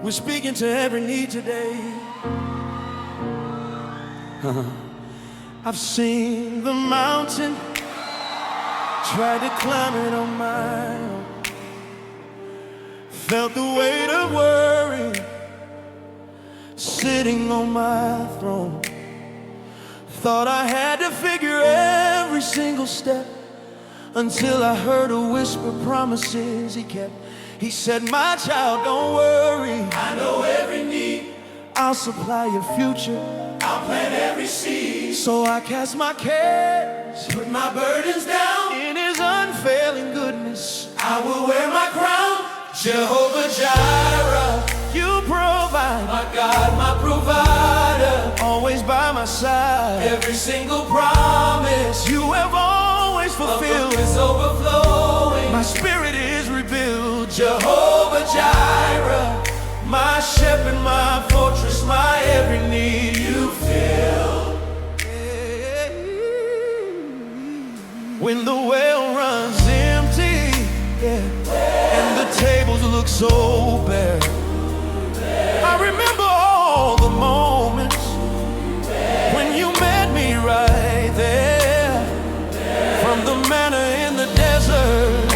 We're speaking to every need today. I've seen the mountain, tried to climb it on my own, felt the weight of worry sitting on my throne. Thought I had to figure every single step, until I heard a whisper promises he kept. He said, my child, don't worry, I know every need. I'll supply your future, I'll plant every seed. So I cast my cares, put my burdens down. In his unfailing goodness, I will wear my crown. Jehovah Jireh, you provide. My God, my provider, always by my side. Every single promise you have always fulfilled is overflowing. My spirit is rebuilt. Jehovah Jireh, my shepherd, my fortress, my every need you fill. When the well runs empty, and the tables look so bare, I remember all the moments when you met me right there. From the manna in the desert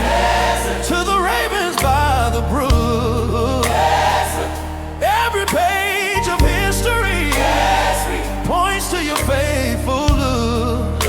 to the ravens by the brook, every page of history points to your faithful look.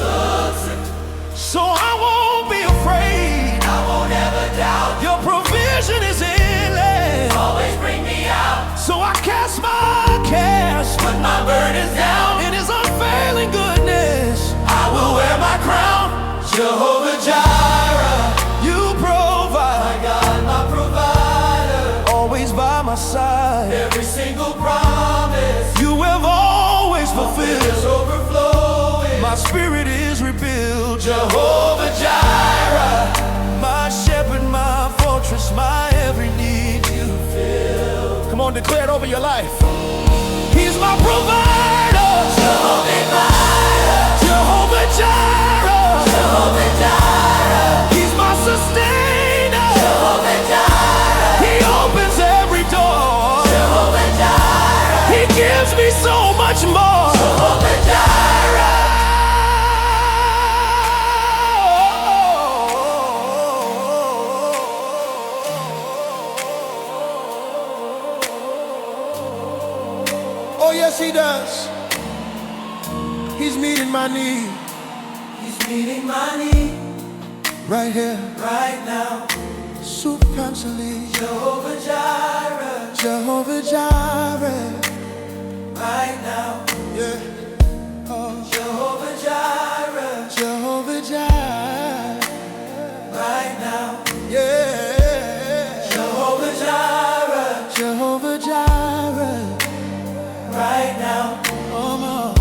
So I won't be afraid, I won't ever doubt. Your provision is endless, always bring me out. So I cast my cares, put my burdens down. In his unfailing goodness, I will wear my crown. Jehovah Jireh, you provide. My God, my provider, always by my side. Every single promise you have always fulfilled is overflowing. My spirit is rebuilt. Jehovah Jireh, my shepherd, my fortress, my every need you fill. Come on, declare it over your life. He's my provider. Jehovah Jireh, Jehovah Jireh, Jehovah Jireh. He's my sustainer. Jehovah Jireh, he opens every door. Jehovah Jireh, he gives me so much more. Jehovah Jireh. Oh yes, he does. He's meeting my need. He's meeting my need right here, right now. Supernaturally. Jehovah Jireh, Jehovah Jireh, right now. Yeah. Oh. Jehovah Jireh, Jehovah Jireh, right now. Yeah. Jehovah Jireh, Jehovah Jireh, right now. Oh no.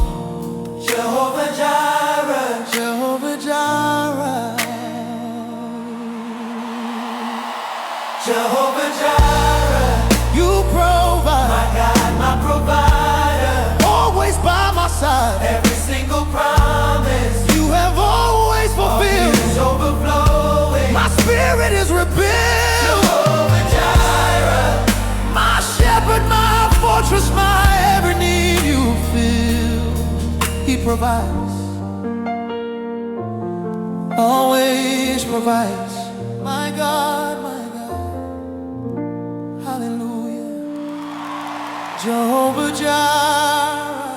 Jehovah Jireh, Jehovah Jireh, Jehovah Jireh, you provide. My God, my provider, always by my side. Every single promise you have always fulfilled is overflowing. My spirit is rebuilt. Jehovah Jireh, my shepherd, my fortress, my every need you fill. He provides, always provides. My God, my God, hallelujah. Jehovah Jireh.